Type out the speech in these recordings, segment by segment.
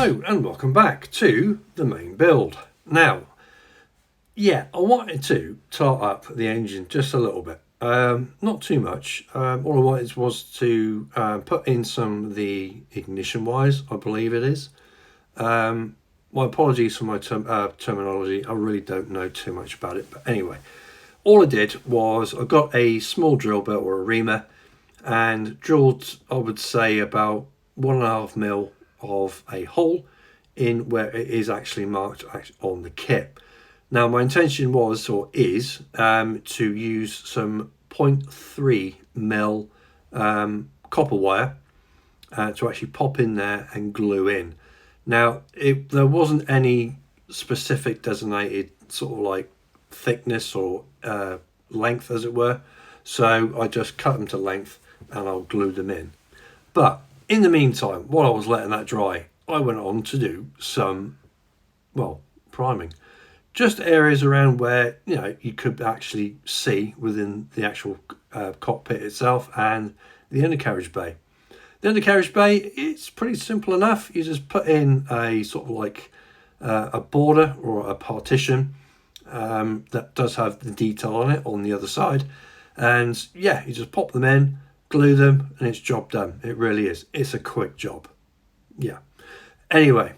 Hello and welcome back to the main build. Now, I wanted to tart up the engine just a little bit, not too much. All I wanted was to put in some of the ignition wires, I believe it is. My apologies for my terminology, I really don't know too much about it, but anyway, all I did was I got a small drill bit or a reamer and drilled, I would say, about 1.5 mil of a hole in where it is actually marked on the kit. Now my intention was or is to use some 0.3 mil copper wire to actually pop in there and glue in. Now there wasn't any specific designated sort of like thickness or length, as it were, so I just cut them to length and I'll glue them in. But in the meantime, while I was letting that dry, I went on to do some, well, priming. Just areas around where, you could actually see within the actual cockpit itself and the undercarriage bay. The undercarriage bay, it's pretty simple enough. You just put in a sort of like a border or a partition that does have the detail on it on the other side. And yeah, you just pop them in, glue them, and it's job done. It really is. It's a quick job. Yeah. Anyway,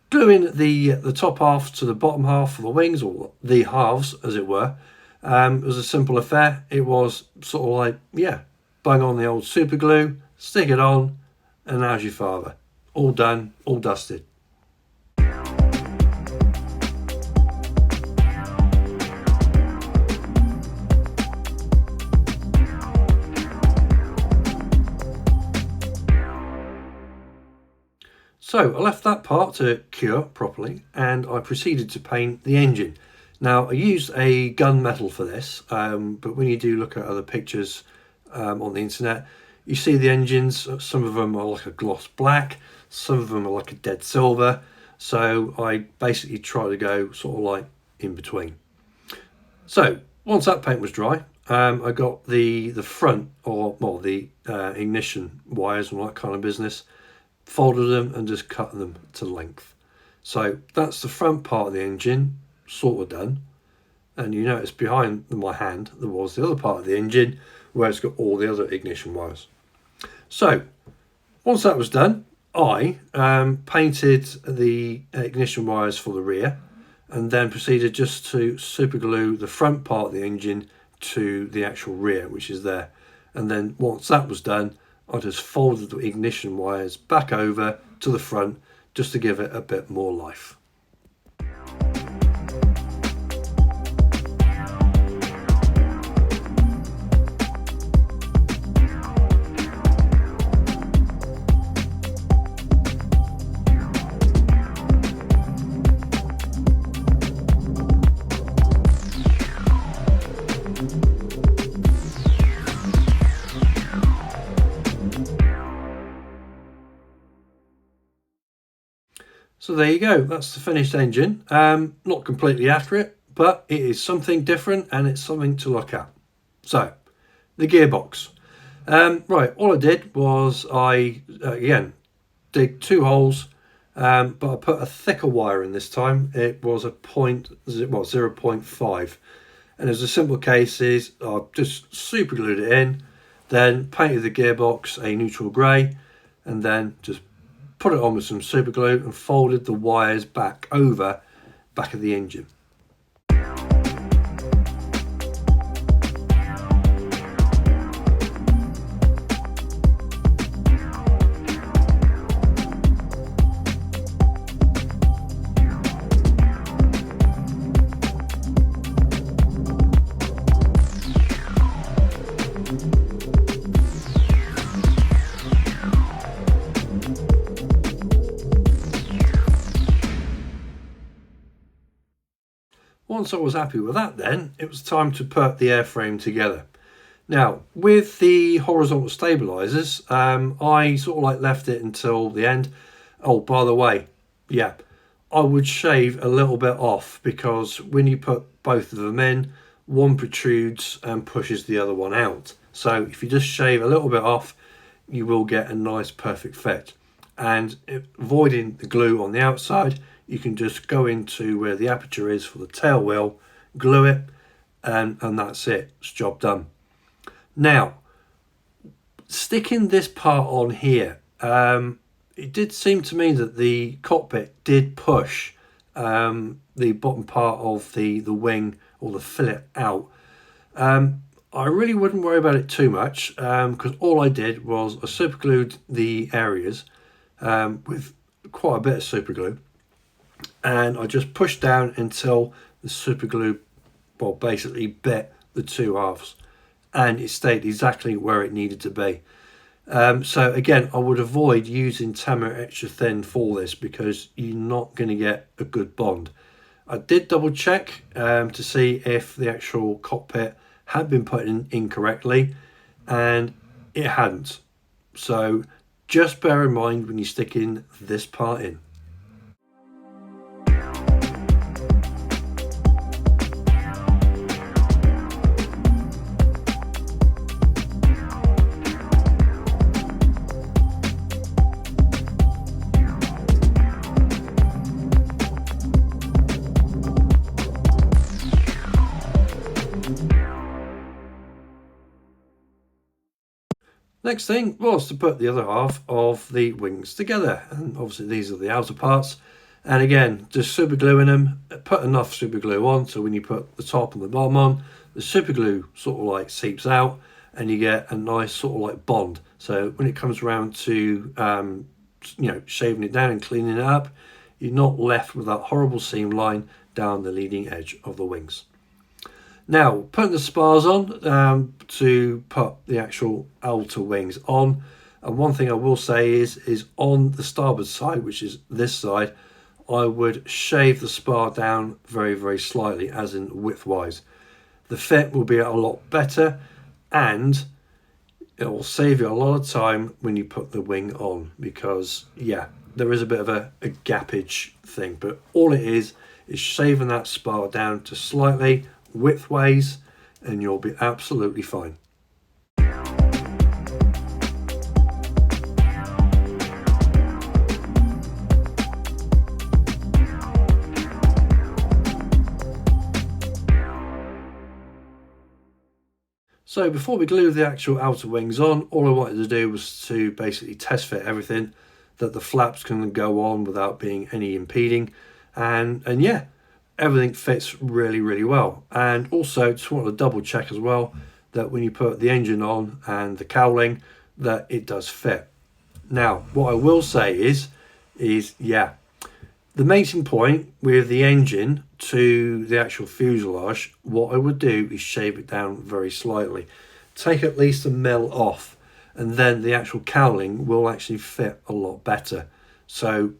gluing the top half to the bottom half of the wings, or the halves as it were, was a simple affair. It was sort of like, bang on the old super glue, stick it on, and how's your father? All done, all dusted. So I left that part to cure properly and I proceeded to paint the engine. Now I used a gunmetal for this, but when you do look at other pictures on the internet, you see the engines, some of them are like a gloss black, some of them are like a dead silver. So I basically try to go sort of like in between. So once that paint was dry, I got the front, or well, the ignition wires and all that kind of business, folded them and just cut them to length. So that's the front part of the engine sort of done, and you notice behind my hand there was the other part of the engine where it's got all the other ignition wires. So once that was done, I painted the ignition wires for the rear and then proceeded just to super glue the front part of the engine to the actual rear, which is there. And then once that was done, I just folded the ignition wires back over to the front just to give it a bit more life. So there you go, that's the finished engine. Not completely accurate, but it is something different and it's something to look at. So, the gearbox. Right, all I did was I, again, dig 2 holes, but I put a thicker wire in this time. It was a 0.5. And as a simple case is, I just super glued it in, then painted the gearbox a neutral grey, and then just put it on with some super glue and folded the wires back over back of the engine. Once I was happy with that, then it was time to put the airframe together. Now with the horizontal stabilizers, I sort of like left it until the end. Oh, by the way, I would shave a little bit off because when you put both of them in, one protrudes and pushes the other one out. So if you just shave a little bit off, you will get a nice perfect fit. and avoiding the glue on the outside, you can just go into where the aperture is for the tail wheel, glue it, and that's it. It's job done. Now, sticking this part on here, it did seem to me that the cockpit did push the bottom part of the wing or the fillet out. I really wouldn't worry about it too much, because all I did was I super glued the areas with quite a bit of super glue, and I just pushed down until the super glue, well, basically bit the two halves, and it stayed exactly where it needed to be. So again, I would avoid using Tamiya extra thin for this because you're not going to get a good bond. I did double check to see if the actual cockpit had been put in incorrectly, and it hadn't. So just bear in mind when you're sticking this part in. Next thing was to put the other half of the wings together, and obviously these are the outer parts, and again just super gluing them. Put enough super glue on so when you put the top and the bottom on, the super glue sort of like seeps out and you get a nice sort of like bond. So when it comes around to shaving it down and cleaning it up, you're not left with that horrible seam line down the leading edge of the wings. Now, putting the spars on to put the actual outer wings on. And one thing I will say is on the starboard side, which is this side, I would shave the spar down very, very slightly, as in width-wise. The fit will be a lot better, and it will save you a lot of time when you put the wing on, because, yeah, there is a bit of a gappage thing. But all it is shaving that spar down to slightly widthways, and you'll be absolutely fine. So before we glue the actual outer wings on, all I wanted to do was to basically test fit everything, that the flaps can go on without being any impeding, and yeah, everything fits really, really well. And also just want to double check as well that when you put the engine on and the cowling, that it does fit. Now, what I will say is yeah, the mating point with the engine to the actual fuselage, what I would do is shave it down very slightly. Take at least a mil off, and then the actual cowling will actually fit a lot better. So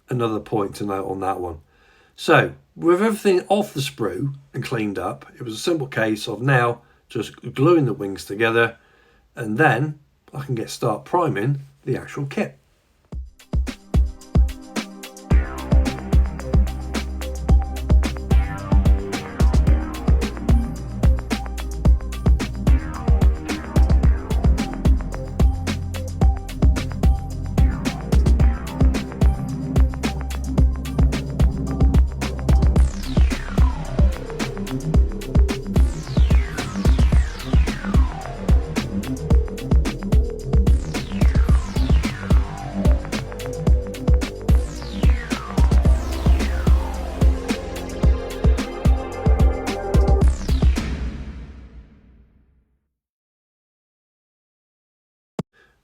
another point to note on that one. So with everything off the sprue and cleaned up, it was a simple case of now just gluing the wings together, and then I can start priming the actual kit.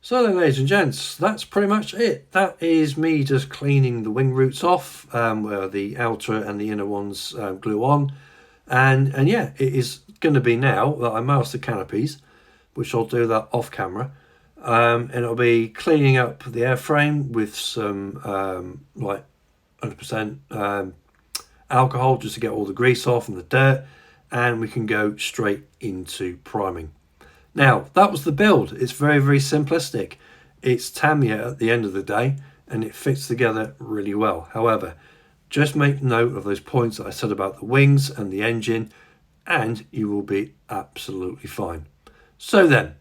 So then, ladies and gents, that's pretty much it. That is me just cleaning the wing roots off, where the outer and the inner ones glue on. And yeah, it is going to be now that I mask the canopies, which I'll do that off camera. And it'll be cleaning up the airframe with some like 100% alcohol, just to get all the grease off and the dirt. And we can go straight into priming. Now, that was the build. It's very, very simplistic. It's Tamiya at the end of the day, and it fits together really well. However, just make note of those points that I said about the wings and the engine, and you will be absolutely fine. So then,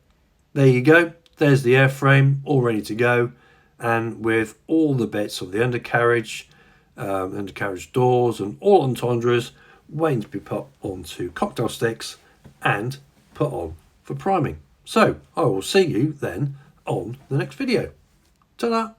there you go. There's the airframe all ready to go. and with all the bits of the undercarriage, undercarriage doors and all entendres waiting to be put onto cocktail sticks and put on for priming. So I will see you then on the next video. Ta-da!